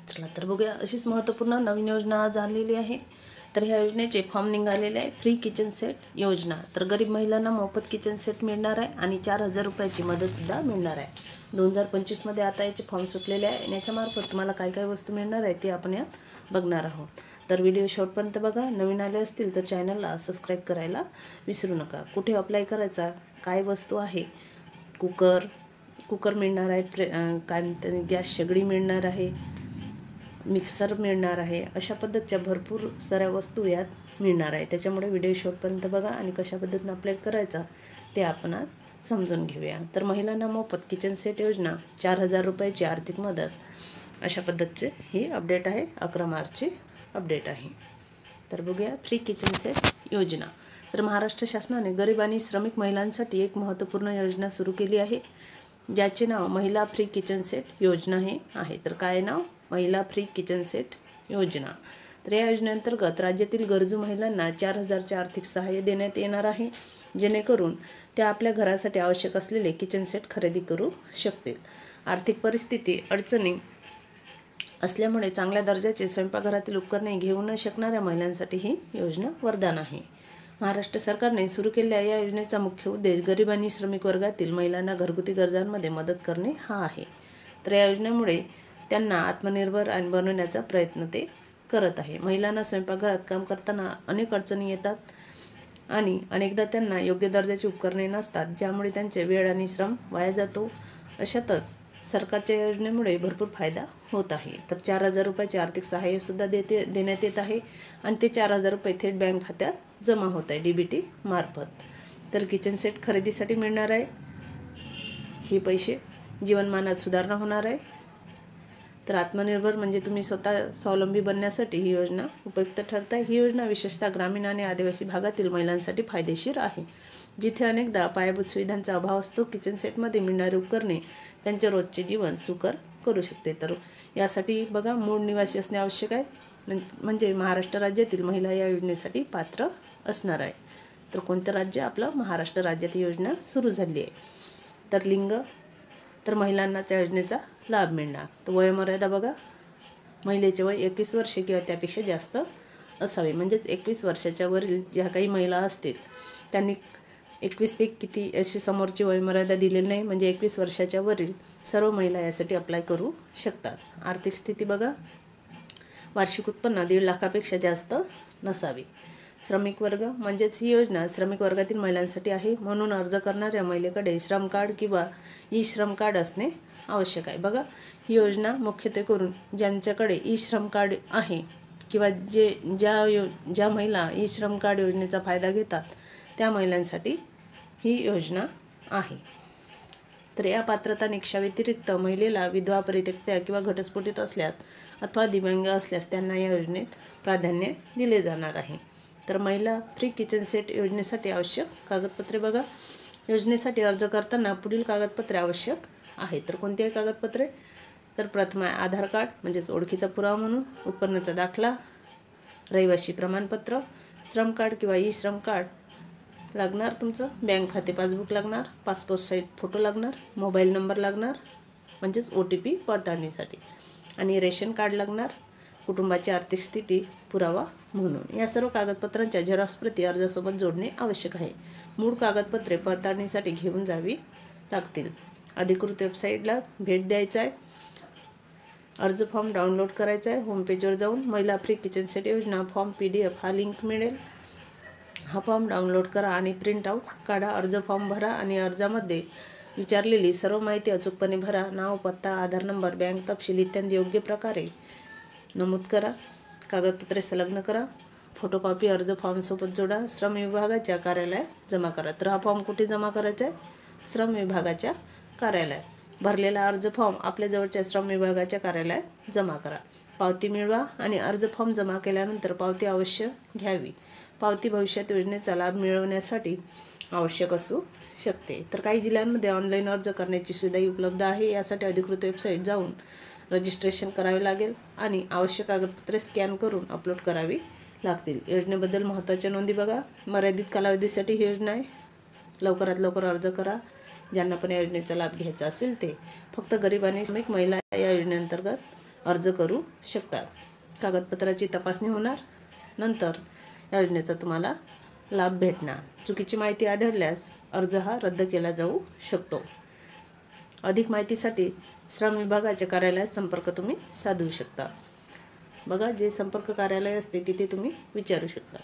चला तर बघूया, अशीच महत्त्वपूर्ण नवीन योजना आज आलेली आहे। तर ह्या योजनेचे फॉर्म निघालेले आहे, फ्री किचन सेट योजना। तर गरीब महिलांना मोफत किचन सेट मिळणार आहे आणि 4,000 रुपयाची मदतसुद्धा मिळणार आहे। 2025 मध्ये आता याचे फॉर्म सुटलेले आहे। याच्यामार्फत तुम्हाला काय काय वस्तू मिळणार आहे ते आपण यात बघणार आहोत। तर व्हिडिओ शेवटपर्यंत बघा। नवीन आले असतील तर चॅनलला सबस्क्राईब करायला विसरू नका। कुठे अप्लाय करायचा, काय वस्तू आहे, कुकर मिळणार आहे, काय म्हणते गॅस शेगडी मिळणार आहे, मिक्सर मिळणार आहे। अशा पद्धतीच्या भरपूर साऱ्या वस्तू यात मिळणार आहे। त्याच्यामुळे व्हिडिओ शेवटपर्यंत बघा आणि कशा पद्धतीने अप्लाय करायचा ते आपण आज समजून घेऊया। तर महिलांना मोफत किचन सेट योजना, 4,000 रुपयाची आर्थिक मदत, अशा पद्धतीचे ही अपडेट आहे। 11 मार्चची अपडेट आहे। तर बघूया, फ्री किचन सेट योजना। तर महाराष्ट्र शासनाने गरीब आणि श्रमिक महिलांसाठी एक महत्त्वपूर्ण योजना सुरू केली आहे, ज्याचे नाव महिला फ्री किचन सेट योजना हे आहे। तर काय नाव? महिला फ्री किचन सेट योजना। तर या योजनेअंतर्गत राज्यातील गरजू महिलांना 4,000चे आर्थिक सहाय्य देण्यात येणार आहे, जेणेकरून त्या आपल्या घरासाठी आवश्यक असलेले किचन सेट खरेदी करू शकतील। आर्थिक परिस्थिती अडचणी असल्यामुळे चांगल्या दर्जाचे स्वयंपाकघरातील उपकरणे घेऊ न शकणाऱ्या महिलांसाठी ही योजना वरदान आहे। महाराष्ट्र सरकारने सुरू केलेल्या या योजनेचा मुख्य उद्देश गरीब आणि श्रमिक वर्गातील महिलांना घरगुती गरजांमध्ये मदत करणे हा आहे। तर या योजनेमुळे त्यांना आत्मनिर्भर आणि बनवण्याचा प्रयत्न ते करत आहे। महिलांना स्वयंपाकघरात काम करताना अनेक अडचणी येतात आणि अनेकदा त्यांना योग्य दर्जाची उपकरणे नसतात, ज्यामुळे त्यांचे वेळ आणि श्रम वाया जातो। अशातच सरकारच्या योजनेमुळे भरपूर फायदा होत आहे। तर 4,000 रुपयाचे आर्थिक सहाय्य सुद्धा देण्यात येत आहे आणि ते 4,000 रुपये थेट बँक खात्यात जमा होत आहे DBT मार्फत। तर किचन सेट खरेदीसाठी मिळणार आहे हे पैसे, जीवनमानात सुधारणा होणार आहे। तर आत्मनिर्भर म्हणजे तुम्ही स्वतः स्वावलंबी बनण्यासाठी ही योजना उपयुक्त ठरत आहे। ही योजना विशेषतः ग्रामीण आणि आदिवासी भागातील महिलांसाठी फायदेशीर आहे, जिथे अनेकदा पायाभूत सुविधांचा अभाव असतो। किचन सेटमध्ये मिळणारी उपकरणे त्यांचे रोजचे जीवन सुकर करू शकते। तर यासाठी बघा, मूळ निवासी असणे आवश्यक आहे, म्हणजे महाराष्ट्र राज्यातील महिला या योजनेसाठी पात्र असणार आहे। तर कोणतं राज्य? आपलं महाराष्ट्र राज्यात ही योजना सुरू झाली आहे। तर लिंग, तर महिलांनाच या योजनेचा लाभ मिळणार। तर वयोमर्यादा बघा, महिलेचे वय 21 वर्षे किंवा त्यापेक्षा जास्त असावे, म्हणजेच 21 वर्षाच्या वरील ज्या काही महिला असतील त्यांनी 21 ते किती अशी समोरची वयोमर्यादा दिलेली नाही, म्हणजे 21 वर्षाच्या वरील सर्व महिला यासाठी अप्लाय करू शकतात। आर्थिक स्थिती बघा, वार्षिक उत्पन्न 1.5 लाखापेक्षा जास्त नसावे। श्रमिक वर्ग, म्हणजेच ही योजना श्रमिक वर्गातील महिलांसाठी आहे, म्हणून अर्ज करणाऱ्या महिलेकडे श्रम कार्ड किंवा ई श्रम कार्ड असणे आवश्यक आहे। बघा, ही योजना मुख्यत्वे करून ज्यांच्याकडे ई श्रम कार्ड आहे किंवा ज्या महिला ई श्रम कार्ड योजनेचा फायदा घेतात त्या महिलांसाठी ही योजना आहे। तर या पात्रता निकषाव्यतिरिक्त महिलेला विधवा, परित्यक्त्या किंवा घटस्फोटित असल्यास अथवा दिव्यांग असल्यास त्यांना या योजनेत प्राधान्य दिले जाणार आहे। तर महिला फ्री किचन सेट योजनेसाठी आवश्यक कागदपत्रे बघा, योजनेसाठी अर्ज करताना पुढील कागदपत्रे आवश्यक आहेत। तर कोणती कागदपत्रे? तर प्रथम आहे आधार कार्ड, म्हणजेच ओळखीचा पुरावा म्हणून, उत्पन्नाचा दाखला, रहिवासी प्रमाणपत्र, श्रम कार्ड किंवा ई श्रम कार्ड लागणार तुमचं, बँक खाते पासबुक लागणार, पासपोर्ट साईज फोटो लागणार, मोबाईल नंबर लागणार म्हणजेच OTP पडताळणीसाठी, आणि रेशन कार्ड लागणार कुटुंबाची आर्थिक स्थिती पुरावा म्हणून। या सर्व कागदपत्रांच्या झेरॉक्स प्रती अर्जासोबत जोडणे आवश्यक आहे। मूळ कागदपत्रे पडताळणीसाठी घेऊन जावी लागतील। अधिकृत वेबसाईटला भेट द्यायचा आहे, अर्ज फॉर्म डाउनलोड करायचा आहे। होमपेजवर जाऊन महिला फ्री किचन सेट योजना फॉर्म PDF हा लिंक मिळेल, हा फॉर्म डाउनलोड करा आणि प्रिंट आऊट काढा। अर्ज फॉर्म भरा आणि अर्जामध्ये विचारलेली सर्व माहिती अचूकपणे भरा। नाव, पत्ता, आधार नंबर, बँक तपशील इत्यादी योग्य प्रकारे नमूद करा। कागदपत्रे संलग्न करा, फोटोकॉपी अर्ज फॉर्मसोबत जोडा, श्रम विभागाच्या कार्यालयात जमा करा। तर हा फॉर्म कुठे जमा करायचा आहे? श्रम विभागाच्या कार्यालयात। भरलेला अर्ज फॉर्म आपल्या जवळच्या श्रम विभागाच्या कार्यालयात जमा करा। पावती मिळवा आणि अर्ज फॉर्म जमा केल्यानंतर पावती अवश्य घ्यावी। पावती भविष्यात योजनेचा लाभ मिळवण्यासाठी आवश्यक असू शकते। तर काही जिल्ह्यांमध्ये ऑनलाईन अर्ज करण्याची सुविधाही उपलब्ध आहे। यासाठी अधिकृत वेबसाईट जाऊन रजिस्ट्रेशन करावे लागेल आणि आवश्यक कागदपत्रे स्कॅन करून अपलोड करावी लागतील। योजनेबद्दल महत्त्वाच्या नोंदी बघा, मर्यादित कालावधीसाठी ही योजना आहे, लवकरात लवकर अर्ज करा। ज्यांना पण या योजनेचा लाभ घ्यायचा असेल ते, फक्त गरीब आणि श्रमिक महिला या योजनेअंतर्गत अर्ज करू शकतात. कागदपत्राची तपासणी होणार, नंतर या योजनेचा तुम्हाला लाभ भेटणार. चुकीची माहिती आढळल्यास अर्ज हा रद्द केला जाऊ शकतो. अधिक माहितीसाठी श्रम विभागाच्या कार्यालयात संपर्क तुम्ही साधू शकता. बघा, जे संपर्क कार्यालय असते तिथे तुम्ही विचारू शकता.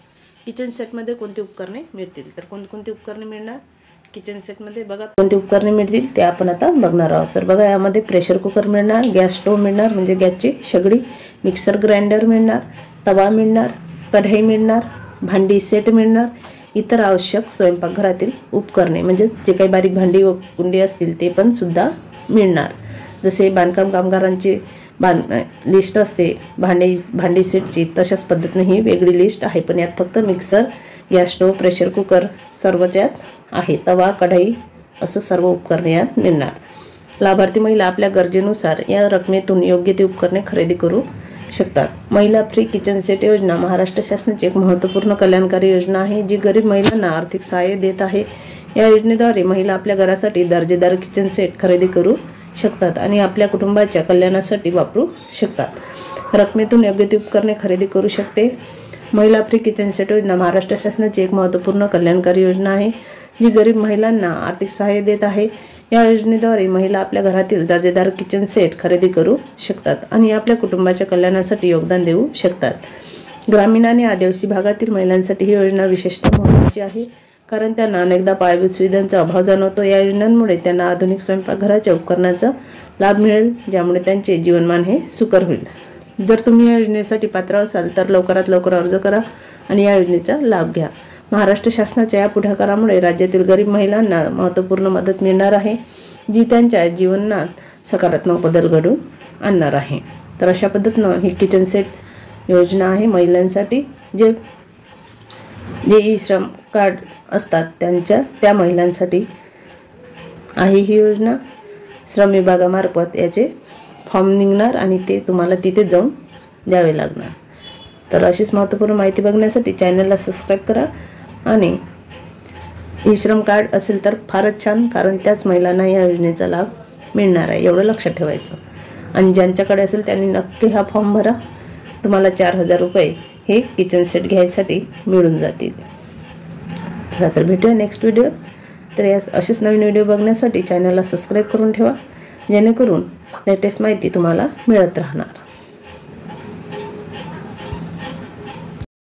किचन सेटमध्ये कोणती उपकरणे मिळतील, तर कोणकोणती उपकरणे मिळणार किचन सेटमध्ये बघा कोणती उपकरणे मिळतील ते आपण आता बघणार आहोत. तर बघा, यामध्ये प्रेशर कुकर मिळणार, गॅस स्टोव्ह मिळणार म्हणजे गॅसची शेगडी, मिक्सर ग्राइंडर मिळणार, तवा मिळणार, कढई मिळणार, भांडी सेट मिळणार, इतर आवश्यक स्वयंपाकघरातील उपकरणे म्हणजे जे काही बारीक भांडी व कुंडी असतील ते पण सुद्धा मिळणार. जसे बांधकाम कामगारांची लिस्ट असते भांडी सेटची, तशाच पद्धतीने ही वेगळी लिस्ट आहे. पण यात फक्त mixer, gas stove, pressure cooker सर्वच यात आहे. तवा, कढई असं सर्व उपकरणे यात मिळणार. लाभार्थी महिला आपल्या गरजेनुसार या रकमेतून योग्य ती उपकरणे खरेदी करू शकतात. महिला फ्री किचन सेट योजना महाराष्ट्र शासनाची एक महत्त्वपूर्ण कल्याणकारी योजना आहे जी गरीब महिलांना आर्थिक सहाय्य देत आहे. या योजनेद्वारे महिला आपल्या घरासाठी दर्जेदार किचन सेट खरेदी करू शकतात आणि आपल्या कुटुंबाच्या कल्याणासाठी वापरू शकतात. रकमेतून योग्य ती उपकरणे खरेदी करू शकते. महिला फ्री किचन सेट योजना महाराष्ट्र शासनाची एक महत्त्वपूर्ण कल्याणकारी योजना आहे जी गरीब महिलांना आर्थिक सहाय्य देत आहे. या योजनेद्वारे महिला आपल्या घरातील दर्जेदार किचन सेट खरेदी करू शकतात आणि आपल्या कुटुंबाच्या कल्याणासाठी योगदान देऊ शकतात. ग्रामीण आणि आदिवासी भागातील महिलांसाठी ही योजना विशेषतः महत्त्वाची आहे कारण त्यांना अनेकदा पायाभूत सुविधांचा अभाव जाणवतो. या योजनांमुळे त्यांना आधुनिक स्वयंपाकघराच्या उपकरणाचा लाभ मिळेल ज्यामुळे त्यांचे जीवनमान हे सुकर होईल. जर तुम्ही या योजनेसाठी पात्र असाल तर लवकरात लवकर अर्ज करा आणि या योजनेचा लाभ घ्या. महाराष्ट्र शासनाच्या या पुढाकारामुळे राज्यातील गरीब महिलांना महत्त्वपूर्ण मदत मिळणार आहे जी त्यांच्या जीवनात सकारात्मक बदल घडवून आणणार आहे. तर अशा पद्धतीनं ही किचन सेट योजना आहे महिलांसाठी. जे ई श्रम कार्ड असतात त्या महिलांसाठी आहे ही योजना. श्रम विभागामार्फत याचे फॉर्म निघणार आणि ते तुम्हाला तिथे जाऊन द्यावे लागणार. तर अशीच महत्त्वपूर्ण माहिती बघण्यासाठी चॅनलला सबस्क्राईब करा आणि ई श्रम कार्ड असेल तर फारच छान कारण त्याच महिलांना या योजनेचा लाभ मिळणार आहे एवढं लक्षात ठेवायचं. आणि ज्यांच्याकडे असेल त्यांनी नक्की हा फॉर्म भरा. तुम्हाला 4,000 रुपये हे किचन सेट घ्यायसाठी मिळून जातील. चला तर भेटूया नेक्स्ट व्हिडिओ. तर या असेच नवीन व्हिडिओ बघण्यासाठी चॅनलला सबस्क्राईब करून ठेवा जेणेकरून लेटेस्ट माहिती तुम्हाला मिळत राहणार.